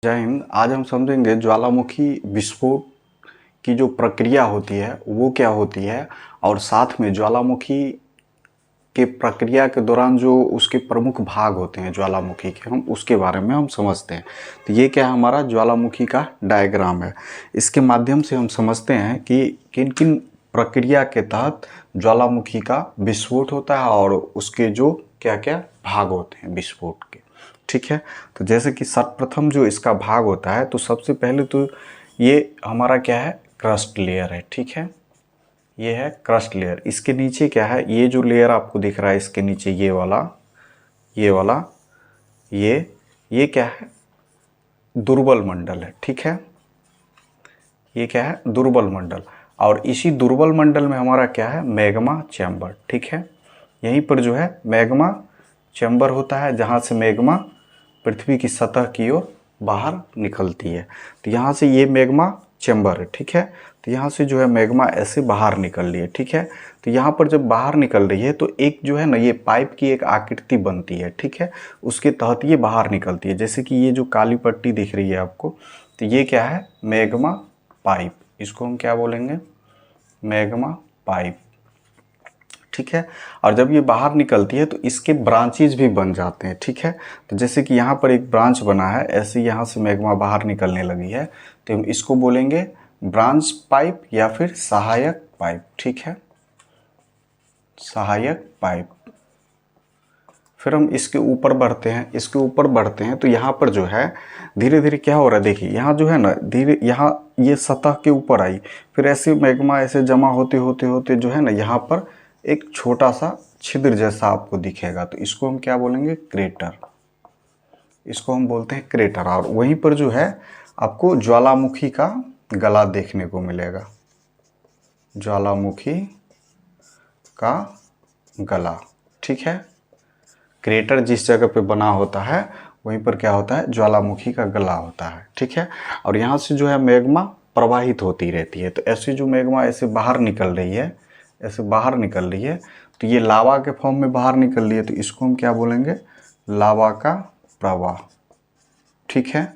जय हिंद। आज हम समझेंगे ज्वालामुखी विस्फोट की जो प्रक्रिया होती है वो क्या होती है, और साथ में ज्वालामुखी के प्रक्रिया के दौरान जो उसके प्रमुख भाग होते हैं ज्वालामुखी के, हम उसके बारे में हम समझते हैं। तो ये क्या हमारा ज्वालामुखी का डायग्राम है। इसके माध्यम से हम समझते हैं कि किन किन प्रक्रिया के तहत ज्वालामुखी का विस्फोट होता है और उसके जो क्या क्या भाग होते हैं विस्फोट के। ठीक है, तो जैसे कि सर्वप्रथम जो इसका भाग होता है, तो सबसे पहले तो ये हमारा क्या है, क्रस्ट लेयर है। ठीक है, ये है क्रस्ट लेयर। इसके नीचे क्या है, ये जो लेयर आपको दिख रहा है इसके नीचे, ये वाला ये क्या है, दुर्बल मंडल है। ठीक है, ये क्या है, दुर्बल मंडल। और इसी दुर्बल मंडल में हमारा क्या है, मैग्मा चैम्बर। ठीक है, यहीं पर जो है मैग्मा चैम्बर होता है, जहाँ से मैग्मा पृथ्वी की सतह की ओर बाहर निकलती है। तो यहाँ से ये मैग्मा चैम्बर है। ठीक है, तो यहाँ से जो है मैग्मा ऐसे बाहर निकल रही है। ठीक है, तो यहाँ पर जब बाहर निकल रही है तो एक जो है ना, ये पाइप की एक आकृति बनती है। ठीक है, उसके तहत ये बाहर निकलती है। जैसे कि ये जो काली पट्टी दिख रही है आपको, तो ये क्या है, मैग्मा पाइप। इसको हम क्या बोलेंगे, मैग्मा पाइप। ठीक है, और जब ये बाहर निकलती है तो इसके ब्रांचेज भी बन जाते हैं। ठीक है, तो जैसे कि यहाँ पर एक ब्रांच बना है, ऐसे यहाँ से मैग्मा बाहर निकलने लगी है, तो हम इसको बोलेंगे ब्रांच पाइप या फिर सहायक पाइप। ठीक है, सहायक पाइप। फिर हम इसके ऊपर बढ़ते हैं तो यहाँ पर जो है धीरे धीरे क्या हो रहा है, देखिए यहाँ जो है ना, धीरे यहाँ ये सतह के ऊपर आई, फिर ऐसे मैग्मा ऐसे जमा होते होते होते जो है ना, यहाँ पर एक छोटा सा छिद्र जैसा आपको दिखेगा, तो इसको हम क्या बोलेंगे, क्रेटर। इसको हम बोलते हैं क्रेटर। और वहीं पर जो है आपको ज्वालामुखी का गला देखने को मिलेगा, ज्वालामुखी का गला। ठीक है, क्रेटर जिस जगह पे बना होता है वहीं पर क्या होता है, ज्वालामुखी का गला होता है। ठीक है, और यहाँ से जो है मैग्मा प्रवाहित होती रहती है। तो ऐसे जो मैग्मा ऐसे बाहर निकल रही है, ऐसे बाहर निकल रही है, तो ये लावा के फॉर्म में बाहर निकल रही है, तो इसको हम क्या बोलेंगे, लावा का प्रवाह। ठीक है,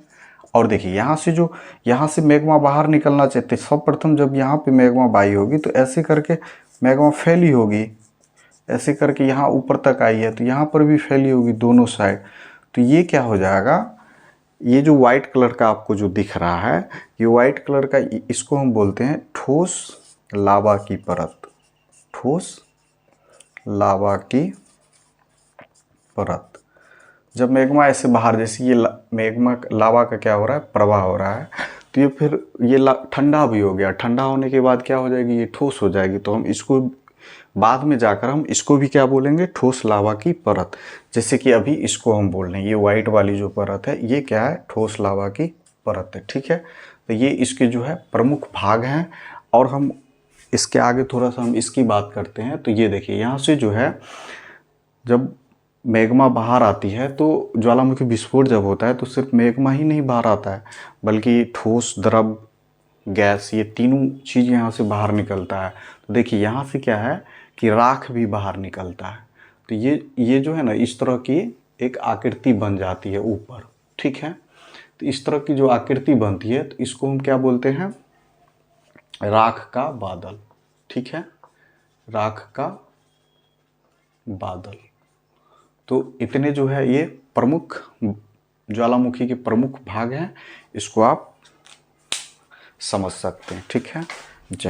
और देखिए यहाँ से मैग्मा बाहर निकलना चाहते, सर्वप्रथम जब यहाँ पे मैग्मा बाई होगी तो ऐसे करके मैग्मा फैली होगी, ऐसे करके यहाँ ऊपर तक आई है, तो यहाँ पर भी फैली होगी दोनों साइड। तो ये क्या हो जाएगा, ये जो वाइट कलर का आपको जो दिख रहा है, ये वाइट कलर का, इसको हम बोलते हैं ठोस लावा की परत। ठोस लावा की परत। जब मैग्मा ऐसे बाहर, जैसे ये मैग्मा लावा का क्या हो रहा है, प्रवाह हो रहा है, तो ये फिर ये ठंडा भी हो गया। ठंडा होने के बाद क्या हो जाएगी, ये ठोस हो जाएगी। तो हम इसको बाद में जाकर हम इसको भी क्या बोलेंगे, ठोस लावा की परत। जैसे कि अभी इसको हम बोल रहे हैं, ये वाइट वाली जो परत है ये क्या है, ठोस लावा की परत है। ठीक है, तो ये इसके जो है प्रमुख भाग हैं। और हम इसके आगे थोड़ा सा हम इसकी बात करते हैं। तो ये देखिए यहाँ से जो है, जब मैग्मा बाहर आती है तो ज्वालामुखी विस्फोट जब होता है तो सिर्फ मैग्मा ही नहीं बाहर आता है, बल्कि ठोस, द्रव, गैस, ये तीनों चीज़ यहाँ से बाहर निकलता है। तो देखिए यहाँ से क्या है कि राख भी बाहर निकलता है। तो ये जो है ना, इस तरह की एक आकृति बन जाती है ऊपर। ठीक है, तो इस तरह की जो आकृति बनती है तो इसको हम क्या बोलते हैं, राख का बादल। ठीक है, राख का बादल। तो इतने जो है ये प्रमुख ज्वालामुखी के प्रमुख भाग हैं, इसको आप समझ सकते हैं। ठीक है।